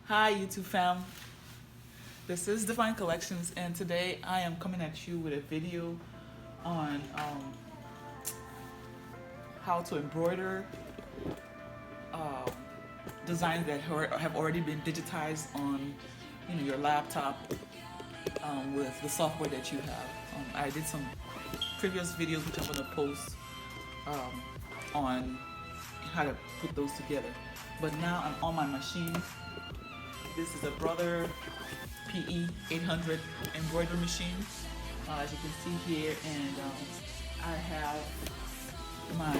Hi YouTube fam, this is Divine Collections, and today I am coming at you with a video on how to embroider designs that have already been digitized on your laptop with the software that you have. I did some previous videos which I'm going to post on how to put those together, but now I'm on my machine. This is a Brother PE 800 embroidery machine, as you can see here, and I have my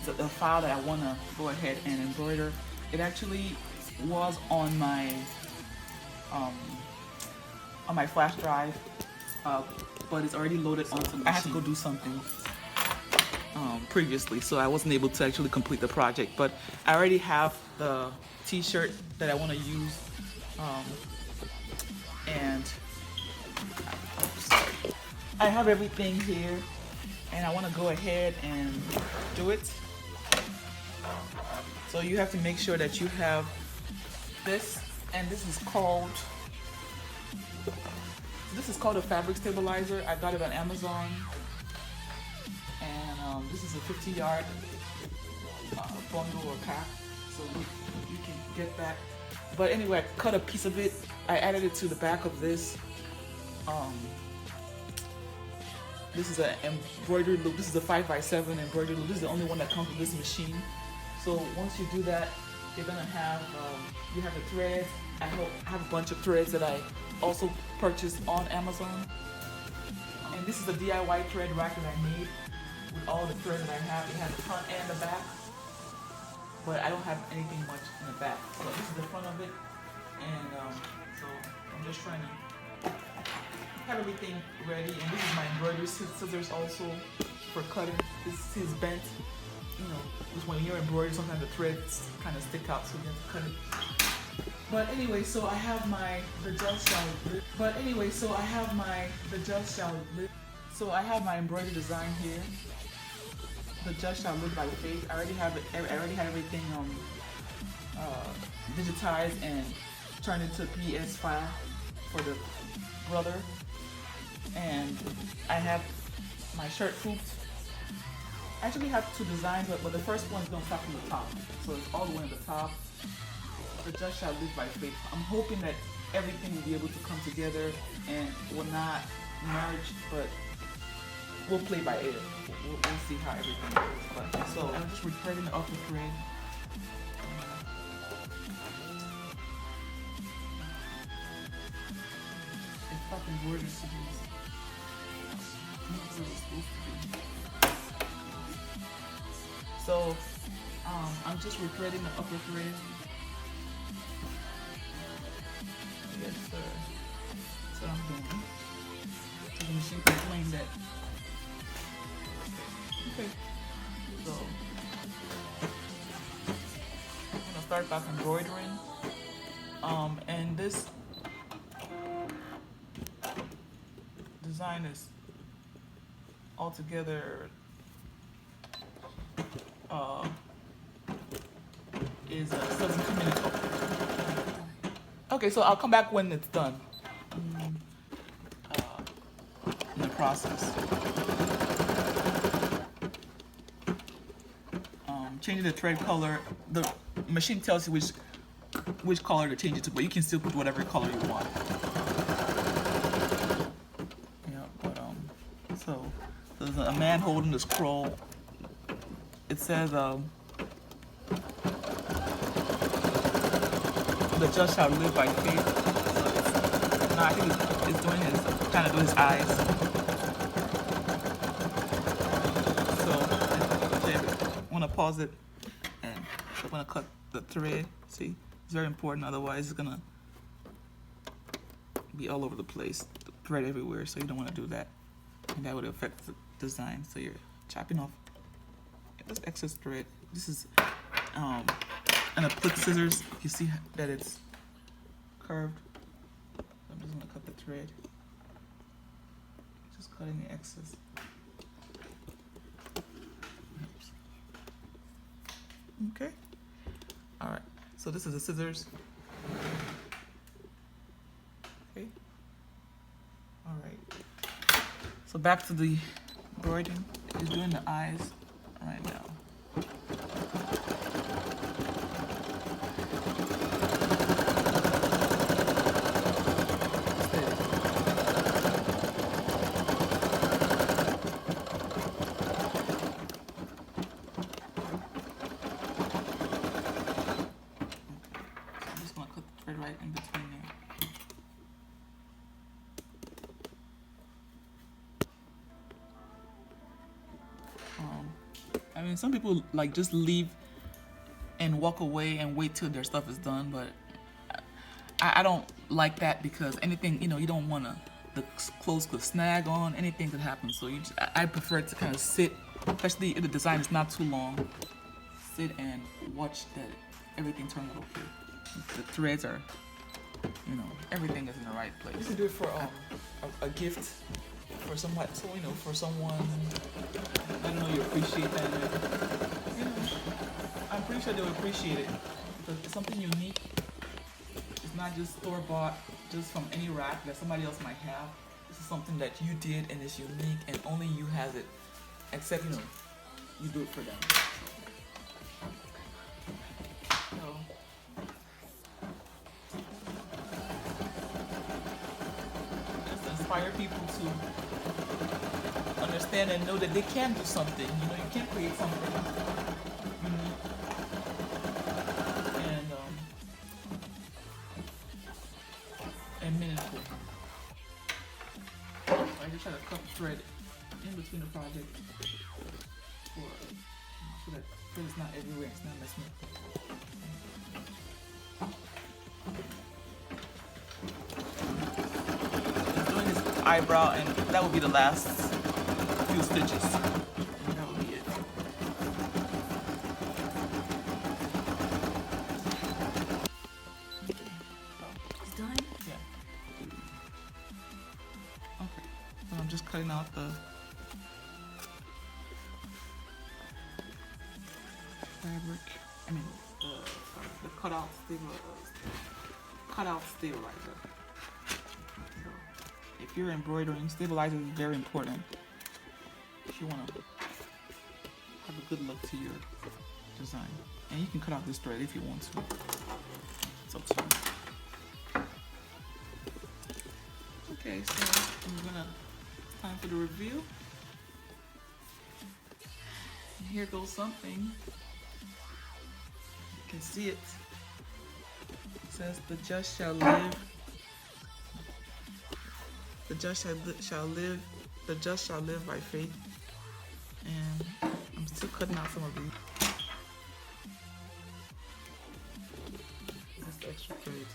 the file that I want to go ahead and embroider. It actually was on my flash drive, but it's already loaded onto the machine. I had to go do something previously, so I wasn't able to actually complete the project, but I already have the t-shirt that I want to use, and I have everything here, and I want to go ahead and do it. So you have to make sure that you have this, and this is called a fabric stabilizer. I got it on Amazon, and this is a 50-yard bundle or pack, so you can get that. But anyway, I cut a piece of it. I added it to the back of this. This is an embroidery loop. This is a 5x7 embroidery loop. This is the only one that comes with this machine. So once you do that, you're gonna have you have the threads. I have a bunch of threads that I also purchased on Amazon. And this is a DIY thread rack that I made with all the thread that I have. It has the front and the back, but I don't have anything much in the back. So this is the front of it, and so I'm just trying to have everything ready. And this is my embroidery scissors also for cutting. This is bent. Because when you're embroidering, sometimes the threads kind of stick out, so you have to cut it. But anyway, so I have the just shall live. So I have my embroidery design here. The just shall live by faith. I already have it. I already have everything digitized and turned into a PS file for the brother. And I have my shirt hooped. I actually have two designs, but the first one's going to start from the top. So it's all the way at the top. The just shall live by faith. I'm hoping that everything will be able to come together and will not merge, but we'll play by ear. We'll see how everything goes. But, so I'm just threading the upper thread. It's fucking gorgeous to use. So I'm just rethreading the upper thread. Yes, sir. That's what I'm doing. So the machine complained that. Okay. So I'm gonna start by embroidering. And this design is altogether is 17 minutes old. Okay, so I'll come back when it's done in the process. Changing the thread color, the machine tells you which color to change it to, but you can still put whatever color you want. Yeah, but so there's a man holding the scroll. It says the just shall live by faith. So I think it's doing trying to do his eyes. So I want to pause it, and I'm going to cut the thread. See, it's very important, otherwise it's going to be all over the place, the thread everywhere, so you don't want to do that, and that would affect the design. So you're chopping off this excess thread. This is an applique scissors. You see that it's curved. I'm just gonna cut the thread. Just cutting the excess. Oops. Okay. All right. So this is the scissors. Okay. All right. So back to the embroidering. He's doing the eyes right now. Right in between there. I mean, some people like just leave and walk away and wait till their stuff is done, but I don't like that, because anything, you know, you don't want to, the clothes could snag on, anything could happen. So you just, I prefer to kind of sit, especially if the design is not too long, sit and watch that everything turn out okay. The threads are, you know, everything is in the right place. You can do it for a gift for somebody, so you know, for someone. I don't know, you appreciate that. You know, I'm pretty sure they'll appreciate it because it's something unique. It's not just store bought, just from any rack that somebody else might have. This is something that you did and it's unique and only you has it. Except, you know, you do it for them. So, inspire people to understand and know that they can do something. You know, you can create something unique and meaningful. I just try to cut thread in between the project so that thread is not everywhere. It's not messing up. Eyebrow, and that will be the last few stitches. And that will be it. It's done? Yeah. Okay. So I'm just cutting out the fabric. I mean, the cutout stabilizer. If you're embroidering, stabilizer is very important if you want to have a good look to your design. And you can cut out this thread if you want to. It's up to you. Okay, so time for the review. And here goes something. You can see it. It says, "The just shall live. The just shall live. The just shall live by faith." And I'm still cutting out some of these. That's the extra thread.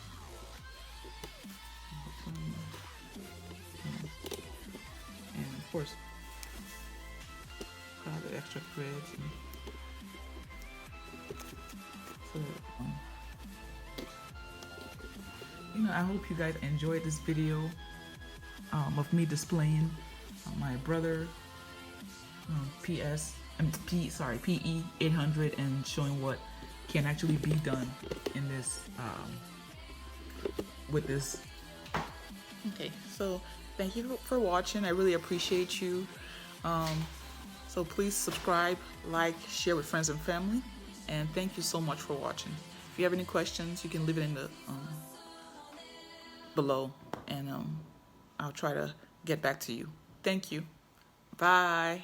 And of course, cut out the extra threads. So, you know, I hope you guys enjoyed this video. Of me displaying my brother PE 800 and showing what can actually be done in this with this. Okay, so thank you for watching. I really appreciate you. So please subscribe, like, share with friends and family, and thank you so much for watching. If you have any questions, you can leave it in the below, and I'll try to get back to you. Thank you. Bye.